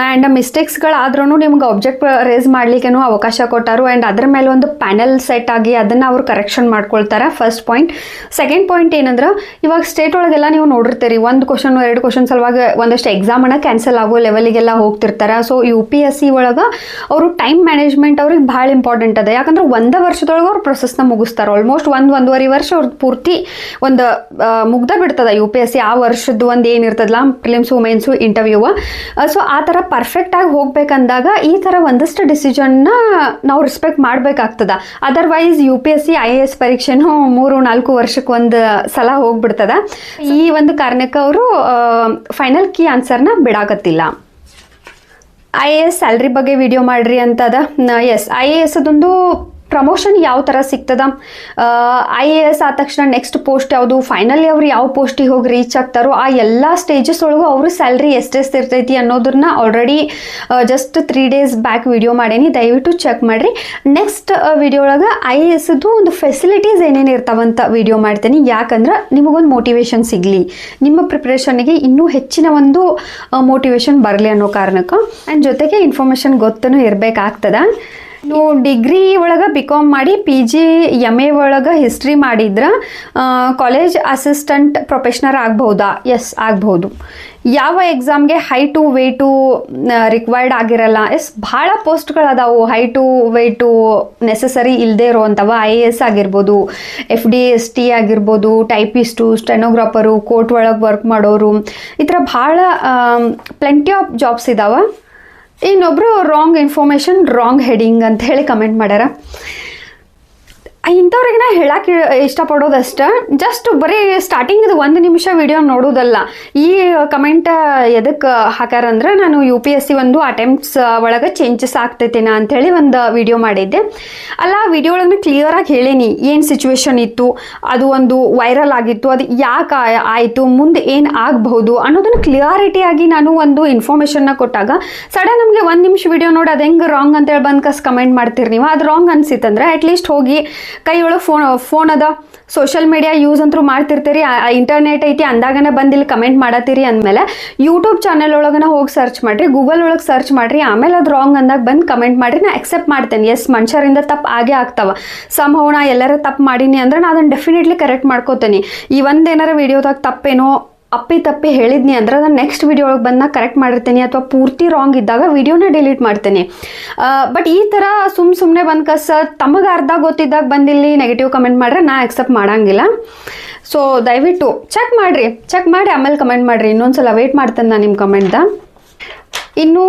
ಆ್ಯಂಡ್ ಮಿಸ್ಟೇಕ್ಸ್ಗಳಾದ್ರೂ ನಿಮ್ಗೆ ಆಬ್ಜೆಕ್ಟ್ ರೇಸ್ ಮಾಡ್ಲಿಕ್ಕೇನು ಅವಕಾಶ ಕೊಟ್ಟಾರು. ಆ್ಯಂಡ್ ಅದ್ರ ಮೇಲೆ ಒಂದು ಪ್ಯಾನಲ್ ಸೆಟ್ ಆಗಿ ಅದನ್ನು ಅವ್ರು ಕರೆಕ್ಷನ್ ಮಾಡ್ಕೊಳ್ತಾರೆ. First point. ಸೆಕೆಂಡ್ ಪಾಯಿಂಟ್ ಏನಂದ್ರೆ, ಇವಾಗ ಸ್ಟೇಟ್ ಒಳಗೆಲ್ಲ ನೀವು ನೋಡಿರ್ತೀರಿ, 1 ಕ್ವಶನ್ 2 ಕ್ವಶನ್ ಸಲುವಾಗಿ ಒಂದಷ್ಟು ಎಕ್ಸಾಮನ್ನು ಕ್ಯಾನ್ಸಲ್ ಆಗೋ ಲೆವೆಲಿಗೆಲ್ಲ ಹೋಗ್ತಿರ್ತಾರೆ. ಸೊ UPSC ಒಳಗೆ ಅವರು ಟೈಮ್ ಮ್ಯಾನೇಜ್ಮೆಂಟ್ ಅವ್ರಿಗೆ ಭಾಳ ಇಂಪಾರ್ಟೆಂಟ್ ಅದ. ಯಾಕಂದ್ರೆ 1 ವರ್ಷದೊಳಗೆ ಅವ್ರು ಪ್ರೊಸೆಸ್ನ ಮುಗಿಸ್ತಾರೆ. ಆಲ್ಮೋಸ್ಟ್ 1-1.5 ವರ್ಷ ಅವ್ರದ್ದು ಪೂರ್ತಿ ಒಂದು ಮುಗ್ದ ಬಿಡ್ತದೆ UPSC. ಆ ವರ್ಷದ್ದು ಒಂದು ಏನಿರ್ತದಲ್ಲ, ಪ್ರಿಲಿಮ್ಸು ಮೇನ್ಸು ಇಂಟರ್ವ್ಯೂ. ಸೊ ಆ ಥರ ಪರ್ಫೆಕ್ಟಾಗಿ ಹೋಗ್ಬೇಕಂದಾಗ ಈ ಥರ ಒಂದಷ್ಟು ಡಿಸಿಷನ್ನ ನಾವು ರೆಸ್ಪೆಕ್ಟ್ ಮಾಡಬೇಕಾಗ್ತದೆ. ಅದರ್ವೈಸ್ UPSC IAS ಪರೀಕ್ಷೆನೂ 3-4 ವರ್ಷಕ್ಕೆ ಒಂದು ಸಲ ಹೋಗ್ಬಿಡ್ತದೆ. ಈ ಒಂದು ಕಾರಣಕ್ಕೆ ಅವರು ಫೈನಲ್ ಕೀ ಆನ್ಸರ್ನ ಬಿಡಾಕತ್ತಿಲ್ಲ. IAS ಸ್ಯಾಲ್ರಿ ಬಗ್ಗೆ ವಿಡಿಯೋ ಮಾಡ್ರಿ ಅಂತದ. ಎಸ್, IAS ಅದೊಂದು ಪ್ರಮೋಷನ್ ಯಾವ ಥರ ಸಿಗ್ತದ, IAS ಆದ ತಕ್ಷಣ ನೆಕ್ಸ್ಟ್ ಪೋಸ್ಟ್ ಯಾವುದು, ಫೈನಲಿ ಅವ್ರು ಯಾವ ಪೋಸ್ಟಿಗೆ ಹೋಗಿ ರೀಚ್ ಆಗ್ತಾರೋ ಆ ಎಲ್ಲ ಸ್ಟೇಜಸ್ ಒಳಗೂ ಅವರು ಸ್ಯಾಲ್ರಿ ಎಷ್ಟೆಷ್ಟು ಇರ್ತೈತಿ ಅನ್ನೋದನ್ನ already just 3 days back video ಮಾಡೀನಿ. ದಯವಿಟ್ಟು ಚೆಕ್ ಮಾಡಿರಿ. ನೆಕ್ಸ್ಟ್ ವಿಡಿಯೋ ಒಳಗೆ IASದು ಒಂದು ಫೆಸಿಲಿಟೀಸ್ ಏನೇನು ಇರ್ತಾವಂತ ವಿಡಿಯೋ ಮಾಡ್ತೀನಿ. ಯಾಕಂದ್ರೆ ನಿಮಗೊಂದು ಮೋಟಿವೇಶನ್ ಸಿಗಲಿ, ನಿಮ್ಮ ಪ್ರಿಪ್ರೇಷನ್ಗೆ ಇನ್ನೂ ಹೆಚ್ಚಿನ ಒಂದು ಮೋಟಿವೇಶನ್ ಬರಲಿ ಅನ್ನೋ ಕಾರಣಕ್ಕೆ. ಆ್ಯಂಡ್ ಜೊತೆಗೆ ಇನ್ಫಾರ್ಮೇಷನ್ ಗೊತ್ತೂ ಇರಬೇಕಾಗ್ತದ. ನೀವು ಡಿಗ್ರಿ ಒಳಗೆ BCom ಮಾಡಿ PG MA ಒಳಗೆ ಹಿಸ್ಟ್ರಿ ಮಾಡಿದ್ರೆ ಕಾಲೇಜ್ ಅಸಿಸ್ಟೆಂಟ್ ಪ್ರೊಫೆಷನರ್ ಆಗ್ಬಹುದಾ? ಎಸ್, ಆಗ್ಬಹುದು. ಯಾವ ಎಕ್ಸಾಮ್ಗೆ ಹೈಟು ವೆಯ್ಟು ರಿಕ್ವೈರ್ಡ್ ಆಗಿರಲ್ಲ. ಎಸ್, ಭಾಳ ಪೋಸ್ಟ್ಗಳದಾವು ಹೈಟು ವೆಯ್ಟು ನೆಸೆಸರಿ ಇಲ್ಲದೆ ಇರೋವಂಥವು. IAS ಆಗಿರ್ಬೋದು, FD ST ಆಗಿರ್ಬೋದು, ಟೈಪಿಸ್ಟು, ಸ್ಟೆನೋಗ್ರಾಫರು, ಕೋರ್ಟ್ ಒಳಗೆ ವರ್ಕ್ ಮಾಡೋರು, ಈ ಥರ ಭಾಳ ಪ್ಲೆಂಟಿ ಆಫ್ ಜಾಬ್ಸ್ ಇದಾವೆ. ಇನ್ನೊಬ್ಬರು ರಾಂಗ್ ಇನ್ಫಾರ್ಮೇಷನ್ ರಾಂಗ್ ಹೆಡಿಂಗ್ ಅಂತ ಹೇಳಿ ಕಮೆಂಟ್ ಮಾಡ್ಯಾರ. ಇಂಥವ್ರಿಗೆ ನಾ ಹೇಳಕ್ಕೆ ಇಷ್ಟಪಡೋದಷ್ಟೇ, ಜಸ್ಟ್ ಬರೀ ಸ್ಟಾರ್ಟಿಂಗ್ 1 ನಿಮಿಷ ವಿಡಿಯೋ ನೋಡೋದಲ್ಲ. ಈ ಕಮೆಂಟ್ ಎದಕ್ಕೆ ಹಾಕಾರಂದ್ರೆ, ನಾನು UPSC ಒಂದು ಅಟೆಂಪ್ಟ್ಸ್ ಒಳಗೆ ಚೇಂಜಸ್ ಆಗ್ತೈತೇನ ಅಂಥೇಳಿ ಒಂದು ವಿಡಿಯೋ ಮಾಡಿದ್ದೆ. ಅಲ್ಲ, ವಿಡಿಯೋ ಒಳಗೆ ಕ್ಲಿಯರಾಗಿ ಹೇಳೀನಿ ಏನು ಸಿಚುವೇಶನ್ ಇತ್ತು, ಅದು ಒಂದು ವೈರಲ್ ಆಗಿತ್ತು, ಅದು ಯಾಕೆ ಆಯಿತು, ಮುಂದೆ ಏನು ಆಗಬಹುದು ಅನ್ನೋದನ್ನು ಕ್ಲಿಯಾರಿಟಿಯಾಗಿ ನಾನು ಒಂದು ಇನ್ಫಾರ್ಮೇಷನ್ನ ಕೊಟ್ಟಾಗ ಸಡನ್ ನಮಗೆ 1 ನಿಮಿಷ ವಿಡಿಯೋ ನೋಡಿ ಅದು ಹೆಂಗೆ ರಾಂಗ್ ಅಂತೇಳಿ ಬಂದು ಕಮೆಂಟ್ ಮಾಡ್ತೀರಿ ನೀವು. ಅದು ರಾಂಗ್ ಅನಿಸಿತ್ತಂದ್ರೆ ಅಟ್ಲೀಸ್ಟ್ ಹೋಗಿ ಕೈ ಒಳಗೆ ಫೋನ್ ಅದ, ಸೋಷಿಯಲ್ ಮೀಡಿಯಾ ಯೂಸ್ ಅಂತೂ ಮಾಡ್ತಿರ್ತೀರಿ, ಇಂಟರ್ನೆಟ್ ಐತಿ ಅಂದಾಗನೇ ಬಂದು ಇಲ್ಲಿ ಕಮೆಂಟ್ ಮಾಡತ್ತೀರಿ ಅಂದಮೇಲೆ ಯೂಟ್ಯೂಬ್ ಚಾನೆಲ್ ಒಳಗನ ಹೋಗಿ ಸರ್ಚ್ ಮಾಡಿರಿ, ಗೂಗಲ್ ಒಳಗೆ ಸರ್ಚ್ ಮಾಡಿರಿ, ಆಮೇಲೆ ಅದು ರಾಂಗ್ ಅಂದಾಗ ಬಂದು ಕಮೆಂಟ್ ಮಾಡಿರಿ. ನಾ ಎಕ್ಸೆಪ್ಟ್ ಮಾಡ್ತೇನೆ. ಎಸ್, ಮನುಷ್ಯರಿಂದ ತಪ್ಪು ಆಗೇ ಆಗ್ತಾವ. ಸಂಭವ ನಾ ಎಲ್ಲರೂ ತಪ್ಪು ಮಾಡೀನಿ ಅಂದ್ರೆ ನಾನು ಅದನ್ನು ಡೆಫಿನೆಟ್ಲಿ ಕರೆಕ್ಟ್ ಮಾಡ್ಕೋತೀನಿ. ಈ ಒಂದೇನಾರ ವಿಡಿಯೋದಾಗ ತಪ್ಪೇನೋ ತಪ್ಪಿ ಹೇಳಿದ್ನಿ ಅಂದ್ರೆ ಅದನ್ನು ನೆಕ್ಸ್ಟ್ ವಿಡಿಯೋ ಒಳಗೆ ಬಂದಾಗ ಕರೆಕ್ಟ್ ಮಾಡಿರ್ತೀನಿ, ಅಥವಾ ಪೂರ್ತಿ ರಾಂಗ್ ಇದ್ದಾಗ ವಿಡಿಯೋನ ಡಿಲೀಟ್ ಮಾಡ್ತೀನಿ. ಬಟ್ ಈ ಥರ ಸುಮ್ಮನೆ ಬಂದು ತಮಗೆ ಅರ್ಧ ಗೊತ್ತಿದ್ದಾಗ ಬಂದಿಲ್ಲಿ ನೆಗೆಟಿವ್ ಕಮೆಂಟ್ ಮಾಡ್ರೆ ನಾ ಎಕ್ಸೆಪ್ಟ್ ಮಾಡೋಂಗಿಲ್ಲ. ಸೊ ದಯವಿಟ್ಟು ಚೆಕ್ ಮಾಡಿ ಆಮೇಲೆ ಕಮೆಂಟ್ ಮಾಡಿರಿ. ಇನ್ನೊಂದ್ಸಲ ವೆಯ್ಟ್ ಮಾಡ್ತೇನೆ ನಾನು ನಿಮ್ಮ ಕಮೆಂಟ್ದ. ಇನ್ನು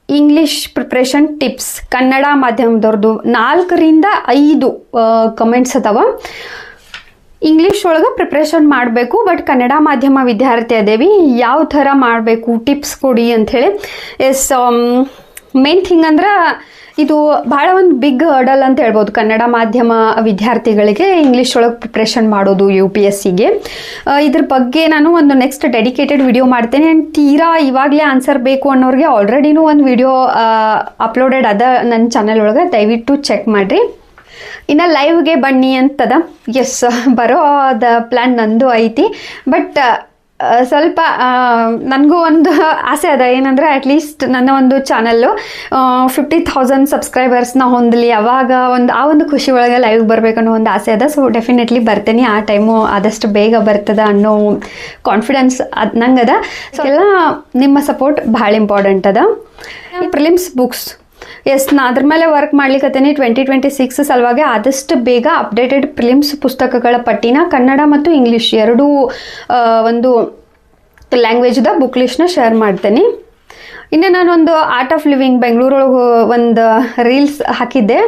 ಇಂಗ್ಲೀಷ್ ಪ್ರಿಪ್ರೇಷನ್ ಟಿಪ್ಸ್ ಕನ್ನಡ ಮಾಧ್ಯಮದವ್ರದ್ದು 4ರಿಂದ 5 ಕಮೆಂಟ್ಸ್ ಅದಾವ. ಇಂಗ್ಲೀಷ್ ಒಳಗೆ ಪ್ರಿಪ್ರೇಷನ್ ಮಾಡಬೇಕು ಬಟ್ ಕನ್ನಡ ಮಾಧ್ಯಮ ವಿದ್ಯಾರ್ಥಿ ಅದೇವಿ, ಯಾವ ಥರ ಮಾಡಬೇಕು ಟಿಪ್ಸ್ ಕೊಡಿ ಅಂಥೇಳಿ. ಎಸ್, ಮೇನ್ ಥಿಂಗ್ ಅಂದ್ರೆ ಇದು ಭಾಳ ಒಂದು ಬಿಗ್ ಹರ್ಡಲ್ ಅಂತ ಹೇಳ್ಬೋದು ಕನ್ನಡ ಮಾಧ್ಯಮ ವಿದ್ಯಾರ್ಥಿಗಳಿಗೆ ಇಂಗ್ಲೀಷ್ ಒಳಗೆ ಪ್ರಿಪ್ರೇಷನ್ ಮಾಡೋದು UPSCಗೆ. ಇದ್ರ ಬಗ್ಗೆ ನಾನು ಒಂದು ನೆಕ್ಸ್ಟ್ ಡೆಡಿಕೇಟೆಡ್ ವಿಡಿಯೋ ಮಾಡ್ತೇನೆ. ಆ್ಯಂಡ್ ತೀರಾ ಇವಾಗಲೇ ಆನ್ಸರ್ ಬೇಕು ಅನ್ನೋರಿಗೆ ಆಲ್ರೆಡಿನೂ ಒಂದು ವಿಡಿಯೋ ಅಪ್ಲೋಡೆಡ್ ಅದ ನನ್ನ ಚಾನಲ್ ಒಳಗೆ, ದಯವಿಟ್ಟು ಚೆಕ್ ಮಾಡಿರಿ. ಇನ್ನು ಲೈವ್ಗೆ ಬನ್ನಿ ಅಂತದ. ಎಸ್, ಬರೋದ ಪ್ಲ್ಯಾನ್ ನಂದು ಐತಿ. ಬಟ್ ಸ್ವಲ್ಪ ನನಗೂ ಒಂದು ಆಸೆ ಅದ, ಏನಂದರೆ ಅಟ್ಲೀಸ್ಟ್ ನನ್ನ ಒಂದು ಚಾನಲ್ಲು 50,000 ಸಬ್ಸ್ಕ್ರೈಬರ್ಸ್ನ ಹೊಂದಲಿ, ಅವಾಗ ಆ ಒಂದು ಖುಷಿ ಒಳಗೆ ಲೈವ್ ಬರಬೇಕನ್ನೋ ಒಂದು ಆಸೆ ಅದ. ಸೊ ಡೆಫಿನೆಟ್ಲಿ ಬರ್ತೀನಿ, ಆ ಟೈಮು ಆದಷ್ಟು ಬೇಗ ಬರ್ತದ ಅನ್ನೋ ಕಾನ್ಫಿಡೆನ್ಸ್ ಅದು ನಂಗದ. ಸೊ ಎಲ್ಲ ನಿಮ್ಮ ಸಪೋರ್ಟ್ ಭಾಳ ಇಂಪಾರ್ಟೆಂಟ್ ಅದ. ಪ್ರಿಲಿಮ್ಸ್ ಬುಕ್ಸ್, ಎಸ್, ನಾ ಅದ್ರ ಮೇಲೆ ವರ್ಕ್ ಮಾಡ್ಲಿಕ್ಕತ್ತೀನಿ. 2026 ಸಲುವಾಗಿ ಆದಷ್ಟು ಬೇಗ ಅಪ್ಡೇಟೆಡ್ ಪ್ರಿಲಿಮ್ಸ್ ಪುಸ್ತಕಗಳ ಪಟ್ಟಿನ ಕನ್ನಡ ಮತ್ತು ಇಂಗ್ಲೀಷ್ ಎರಡೂ ಒಂದು ಲ್ಯಾಂಗ್ವೇಜ್ದ ಬುಕ್ ಲಿಸ್ಟ್ನ ಶೇರ್ ಮಾಡ್ತೇನೆ. ಇನ್ನು ನಾನೊಂದು ಆರ್ಟ್ ಆಫ್ ಲಿವಿಂಗ್ ಬೆಂಗಳೂರೊಳಗೆ ಒಂದು ರೀಲ್ಸ್ ಹಾಕಿದ್ದೆ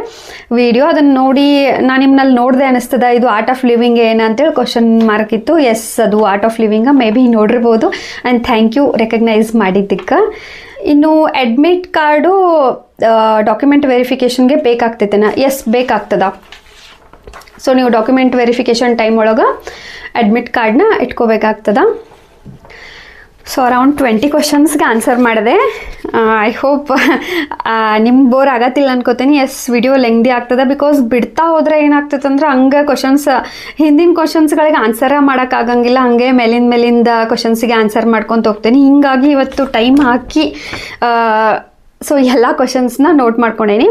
ವಿಡಿಯೋ, ಅದನ್ನು ನೋಡಿ ನಾನು ನಿಮ್ಮಲ್ಲಿ ನೋಡಿದೆ ಅನ್ನಿಸ್ತದ, ಇದು ಆರ್ಟ್ ಆಫ್ ಲಿವಿಂಗ್ ಏನಂತೇಳಿ ಕ್ವಶನ್ ಮಾರ್ಕ್ ಇತ್ತು. ಎಸ್, ಅದು ಆರ್ಟ್ ಆಫ್ ಲಿವಿಂಗ, ಮೇ ಬಿ ನೋಡಿರ್ಬೋದು. ಆ್ಯಂಡ್ ಥ್ಯಾಂಕ್ ಯು ರೆಕಗ್ನೈಸ್ ಮಾಡಿದ್ದಕ್ಕೆ. ಇನ್ನು ಅಡ್ಮಿಟ್ ಕಾರ್ಡು ಡಾಕ್ಯುಮೆಂಟ್ ವೆರಿಫಿಕೇಷನ್ಗೆ ಬೇಕಾಗ್ತೈತೆನಾ? ಎಸ್, ಬೇಕಾಗ್ತದ. ಸೊ ನೀವು ಡಾಕ್ಯುಮೆಂಟ್ ವೆರಿಫಿಕೇಷನ್ ಟೈಮ್ ಒಳಗೆ ಅಡ್ಮಿಟ್ ಕಾರ್ಡ್ನ ಇಟ್ಕೋಬೇಕಾಗ್ತದ. ಸೊ ಅರೌಂಡ್ 20 ಕ್ವಶನ್ಸ್ಗೆ ಆನ್ಸರ್ ಮಾಡಿದೆ. ಐ ಹೋಪ್ ನಿಮ್ಗೆ ಬೋರ್ ಆಗತ್ತಿಲ್ಲ ಅನ್ಕೋತೀನಿ. ಎಸ್, ವಿಡಿಯೋ ಲೆಂಗ್ದಿ ಆಗ್ತದೆ, ಬಿಕಾಸ್ ಬಿಡ್ತಾ ಹೋದರೆ ಏನಾಗ್ತದೆ ಅಂದ್ರೆ ಹಂಗೆ ಕ್ವಶನ್ಸ್ ಹಿಂದಿನ ಕ್ವಶನ್ಸ್ಗಳಿಗೆ ಆನ್ಸರ ಮಾಡೋಕ್ಕಾಗಂಗಿಲ್ಲ, ಹಾಗೆ ಮೇಲಿಂದ ಕ್ವಶನ್ಸಿಗೆ ಆನ್ಸರ್ ಮಾಡ್ಕೊತ ಹೋಗ್ತೀನಿ. ಹಿಂಗಾಗಿ ಇವತ್ತು ಟೈಮ್ ಹಾಕಿ ಸೊ ಎಲ್ಲ ಕ್ವಶನ್ಸ್ನ ನೋಟ್ ಮಾಡ್ಕೊಂಡೇನಿ.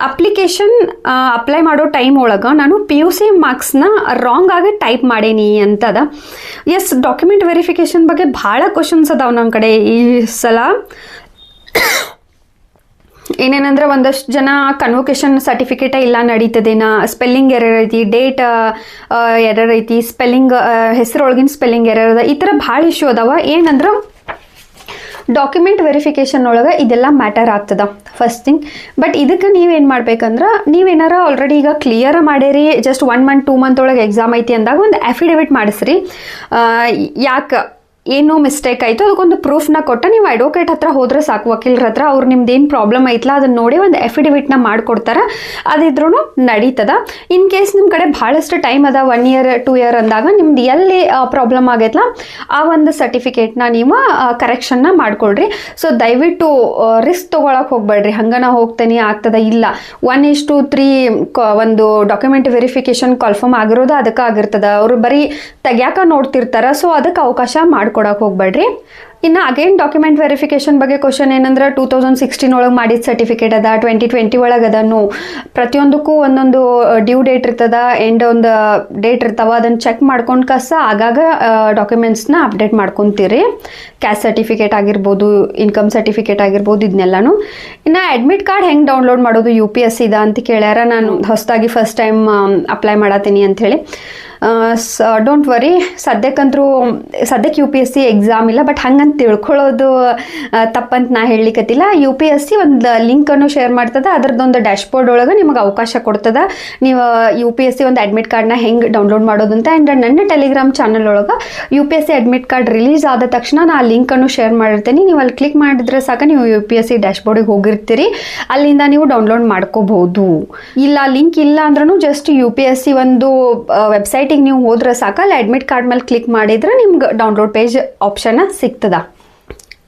ಅಪ್ಲಿಕೇಶನ್ ಅಪ್ಲೈ ಮಾಡೋ ಟೈಮ್ ಒಳಗೆ ನಾನು PUC ಮಾರ್ಕ್ಸ್ನ ರಾಂಗ್ ಆಗಿ ಟೈಪ್ ಮಾಡೀನಿ ಅಂತದ. ಎಸ್, ಡಾಕ್ಯುಮೆಂಟ್ ವೆರಿಫಿಕೇಷನ್ ಬಗ್ಗೆ ಭಾಳ ಕ್ವಶನ್ಸ್ ಅದಾವೆ ನನ್ನ ಕಡೆ ಈ ಸಲ. ಏನೇನಂದ್ರೆ ಒಂದಷ್ಟು ಜನ ಕನ್ವೊಕೇಶನ್ ಸರ್ಟಿಫಿಕೇಟೇ ಇಲ್ಲ ನಡೀತದೇನಾ, ಸ್ಪೆಲ್ಲಿಂಗ್ ಎರರ್ ಐತಿ, ಡೇಟ್ ಎರರ್ ಐತಿ, ಸ್ಪೆಲ್ಲಿಂಗ್ ಹೆಸರೊಳಗಿನ ಸ್ಪೆಲ್ಲಿಂಗ್ ಎರರ್ ಅದ, ಈ ಥರ ಭಾಳ ಇಶ್ಯೂ ಅದಾವ. ಏನಂದ್ರೆ ಡಾಕ್ಯುಮೆಂಟ್ ವೆರಿಫಿಕೇಷನ್ ಒಳಗೆ ಇದೆಲ್ಲ ಮ್ಯಾಟರ್ ಆಗ್ತದ ಫಸ್ಟ್ ಥಿಂಗ್. ಬಟ್ ಇದಕ್ಕೆ ನೀವೇನು ಮಾಡ್ಬೇಕಂದ್ರೆ, ನೀವೇನಾರ ಆಲ್ರೆಡಿ ಈಗ ಕ್ಲಿಯರ್ ಮಾಡೇರಿ, ಜಸ್ಟ್ 1 ಮಂತ್ 2 ಮಂತ್ ಒಳಗೆ ಎಕ್ಸಾಮ್ ಐತಿ ಅಂದಾಗ ಒಂದು ಅಫಿಡವಿಟ್ ಮಾಡಿಸ್ರಿ. ಯಾಕೆ ಏನು ಮಿಸ್ಟೇಕ್ ಆಯಿತು ಅದಕ್ಕೊಂದು ಪ್ರೂಫ್ನ ಕೊಟ್ಟು ನೀವು ಅಡ್ವೊಕೇಟ್ ಹತ್ರ ಹೋದ್ರೆ ಸಾಕು, ವಕೀಲರ ಹತ್ರ. ಅವ್ರು ನಿಮ್ದು ಏನು ಪ್ರಾಬ್ಲಮ್ ಐತಲ್ಲ ಅದನ್ನು ನೋಡಿ ಒಂದು ಅಫಿಡವಿಟ್ನ ಮಾಡಿಕೊಡ್ತಾರೆ, ಅದಿದ್ರೂ ನಡೀತದ. ಇನ್ ಕೇಸ್ ನಿಮ್ಮ ಕಡೆ ಭಾಳಷ್ಟು ಟೈಮ್ ಅದ, 1 ಇಯರ್ 2 ಇಯರ್ ಅಂದಾಗ ನಿಮ್ದು ಎಲ್ಲಿ ಪ್ರಾಬ್ಲಮ್ ಆಗೈತಲ್ಲ ಆ ಒಂದು ಸರ್ಟಿಫಿಕೇಟ್ನ ನೀವು ಕರೆಕ್ಷನ್ನ ಮಾಡ್ಕೊಳ್ರಿ. ಸೊ ದಯವಿಟ್ಟು ರಿಸ್ಕ್ ತೊಗೊಳಕ್ಕೆ ಹೋಗ್ಬೇಡ್ರಿ, ಹಂಗೆ ನಾ ಹೋಗ್ತೇನೆ ಆಗ್ತದ ಇಲ್ಲ. 1:3 ಒಂದು ಡಾಕ್ಯುಮೆಂಟ್ ವೆರಿಫಿಕೇಷನ್ ಕನ್ಫರ್ಮ್ ಆಗಿರೋದು ಅದಕ್ಕೆ ಆಗಿರ್ತದ, ಅವರು ಬರೀ ತೆಗ್ಯಾಕ ನೋಡ್ತಿರ್ತಾರೆ. ಸೊ ಅದಕ್ಕೆ ಅವಕಾಶ ಮಾಡ್ಕೊಡಕ್ಕೆ ಹೋಗ್ಬೇಡ್ರಿ. ಇನ್ನು ಅಗೇನ್ ಡಾಕ್ಯುಮೆಂಟ್ ವೆರಿಫಿಕೇಷನ್ ಬಗ್ಗೆ ಕ್ವಶನ್ ಏನಂದ್ರೆ 2016 ಒಳಗೆ ಮಾಡಿದ ಸರ್ಟಿಫಿಕೇಟ್ ಅದ, 2020 ಒಳಗೆ ಅದನ್ನು ಪ್ರತಿಯೊಂದಕ್ಕೂ ಒಂದೊಂದು ಡ್ಯೂ ಡೇಟ್ ಇರ್ತದ, ಎಂಡ್ ಒಂದು ಡೇಟ್ ಇರ್ತಾವ, ಅದನ್ನು ಚೆಕ್ ಮಾಡ್ಕೊಂಡು ಕಸ ಆಗಾಗ ಡಾಕ್ಯುಮೆಂಟ್ಸ್ನ ಅಪ್ಡೇಟ್ ಮಾಡ್ಕೊತೀರಿ. ಕ್ಯಾಸ್ಟ್ ಸರ್ಟಿಫಿಕೇಟ್ ಆಗಿರ್ಬೋದು, ಇನ್ಕಮ್ ಸರ್ಟಿಫಿಕೇಟ್ ಆಗಿರ್ಬೋದು, ಇದನ್ನೆಲ್ಲನೂ. ಇನ್ನು ಅಡ್ಮಿಟ್ ಕಾರ್ಡ್ ಹೆಂಗೆ ಡೌನ್ಲೋಡ್ ಮಾಡೋದು UPSC ಇದ ಅಂತ ಕೇಳ್ಯಾರ. ನಾನು ಹೊಸದಾಗಿ ಫಸ್ಟ್ ಟೈಮ್ ಅಪ್ಲೈ ಮಾಡತ್ತೀನಿ ಅಂಥೇಳಿ. ಡೋಂಟ್ ವರಿ, ಸದ್ಯಕ್ಕೆ UPSC ಎಕ್ಸಾಮ್ ಇಲ್ಲ, ಬಟ್ ಹಂಗಂತ ತಿಳ್ಕೊಳ್ಳೋದು ತಪ್ಪಂತ ನಾ ಹೇಳಲಿಕ್ಕತ್ತಿಲ್ಲ. UPSC ಒಂದು ಲಿಂಕನ್ನು ಶೇರ್ ಮಾಡ್ತದೆ, ಅದರದ್ದೊಂದು ಡ್ಯಾಶ್ಬೋರ್ಡ್ ಒಳಗೆ ನಿಮಗೆ ಅವಕಾಶ ಕೊಡ್ತದೆ ನೀವು UPSC ಒಂದು ಅಡ್ಮಿಟ್ ಕಾರ್ಡ್ನ ಹೆಂಗೆ ಡೌನ್ಲೋಡ್ ಮಾಡೋದು ಅಂತ. ಆ್ಯಂಡ್ ನನ್ನ ಟೆಲಿಗ್ರಾಮ್ ಚಾನಲ್ ಒಳಗೆ UPSC ಅಡ್ಮಿಟ್ ಕಾರ್ಡ್ ರಿಲೀಸ್ ಆದ ತಕ್ಷಣ ನಾ ಆ ಲಿಂಕನ್ನು ಶೇರ್ ಮಾಡಿರ್ತೀನಿ. ನೀವು ಅಲ್ಲಿ ಕ್ಲಿಕ್ ಮಾಡಿದ್ರೆ ಸಾಕು, ನೀವು UPSC ಡ್ಯಾಶ್ಬೋರ್ಡಿಗೆ ಹೋಗಿರ್ತೀರಿ, ಅಲ್ಲಿಂದ ನೀವು ಡೌನ್ಲೋಡ್ ಮಾಡ್ಕೋಬಹುದು. ಇಲ್ಲ ಲಿಂಕ್ ಇಲ್ಲ ಅಂದ್ರೂ ಜಸ್ಟ್ UPSC ಒಂದು ವೆಬ್ಸೈಟಿಗೆ ನೀವು ಹೋದ್ರೆ ಸಾಕು, ಅಲ್ಲಿ ಅಡ್ಮಿಟ್ ಕಾರ್ಡ್ ಮೇಲೆ ಕ್ಲಿಕ್ ಮಾಡಿದ್ರೆ ನಿಮ್ಗೆ ಡೌನ್ಲೋಡ್ ಪೇಜ್ ಆಪ್ಷನ್ ಸಿಗ್ತದ.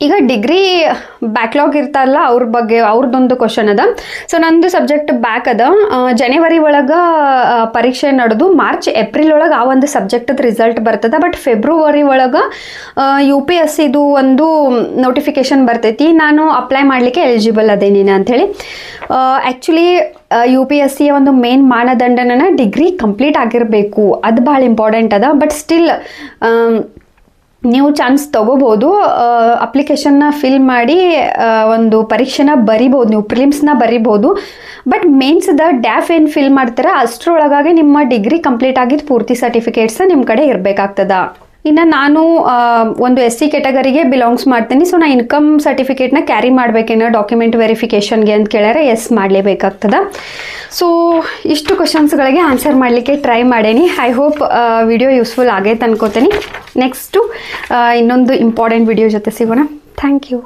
ಈಗ ಡಿಗ್ರಿ ಬ್ಯಾಕ್ಲಾಗ್ ಇರ್ತಾರಲ್ಲ ಅವ್ರ ಬಗ್ಗೆ ಅವ್ರದ್ದೊಂದು ಕ್ವಶನ್ ಅದ. ಸೊ ನಂದು ಸಬ್ಜೆಕ್ಟ್ ಬ್ಯಾಕ್ ಅದ, ಜನವರಿ ಒಳಗೆ ಪರೀಕ್ಷೆ ನಡೆದು ಮಾರ್ಚ್ ಏಪ್ರಿಲ್ ಒಳಗೆ ಆ ಒಂದು ಸಬ್ಜೆಕ್ಟದ ರಿಸಲ್ಟ್ ಬರ್ತದೆ. ಬಟ್ ಫೆಬ್ರವರಿ ಒಳಗೆ UPSCದು ಒಂದು ನೋಟಿಫಿಕೇಶನ್ ಬರ್ತೈತಿ, ನಾನು ಅಪ್ಲೈ ಮಾಡಲಿಕ್ಕೆ ಎಲಿಜಿಬಲ್ ಅದೇನೇನು ಅಂಥೇಳಿ. ಆ್ಯಕ್ಚುಲಿ UPSCಯ ಒಂದು ಮೇನ್ ಮಾನದಂಡನ ಡಿಗ್ರಿ ಕಂಪ್ಲೀಟ್ ಆಗಿರಬೇಕು, ಅದು ಭಾಳ ಇಂಪಾರ್ಟೆಂಟ್ ಅದ. ಬಟ್ ಸ್ಟಿಲ್ ನೀವು ಚಾನ್ಸ್ ತೊಗೋಬೋದು, ಅಪ್ಲಿಕೇಶನ್ನ ಫಿಲ್ ಮಾಡಿ ಒಂದು ಪರೀಕ್ಷೆನ ಬರಿಬೋದು, ನೀವು ಪ್ರಿಲಿಮ್ಸ್ನ ಬರಿಬೋದು. ಬಟ್ ಮೇನ್ಸ್ದ ಡ್ಯಾಫ್ ಏನು ಫಿಲ್ ಮಾಡ್ತೀರಾ ಅಷ್ಟರೊಳಗಾಗಿ ನಿಮ್ಮ ಡಿಗ್ರಿ ಕಂಪ್ಲೀಟ್ ಆಗಿದ್ದು ಪೂರ್ತಿ ಸರ್ಟಿಫಿಕೇಟ್ಸ್ ನಿಮ್ಮ ಕಡೆ ಇರಬೇಕಾಗ್ತದ. ಇನ್ನು ನಾನು ಒಂದು SC ಕ್ಯಾಟಗರಿಗೆ ಬಿಲಾಂಗ್ಸ್ ಮಾಡ್ತೀನಿ. ಸೊ ನಾನು ಇನ್ಕಮ್ ಸರ್ಟಿಫಿಕೇಟ್ನ ಕ್ಯಾರಿ ಮಾಡಬೇಕೇನೋ ಡಾಕ್ಯುಮೆಂಟ್ ವೆರಿಫಿಕೇಷನ್ಗೆ ಅಂತ ಕೇಳ್ಯಾರೆ, ಎಸ್ ಮಾಡಲೇಬೇಕಾಗ್ತದೆ. ಸೊ ಇಷ್ಟು ಕ್ವಶನ್ಸ್ಗಳಿಗೆ ಆನ್ಸರ್ ಮಾಡಲಿಕ್ಕೆ ಟ್ರೈ ಮಾಡೇನಿ. ಐ ಹೋಪ್ ವಿಡಿಯೋ ಯೂಸ್ಫುಲ್ ಆಗೈತೆ ಅನ್ಕೋತೀನಿ. ನೆಕ್ಸ್ಟು ಇನ್ನೊಂದು ಇಂಪಾರ್ಟೆಂಟ್ ವಿಡಿಯೋ ಜೊತೆ ಸಿಗೋಣ. Thank you.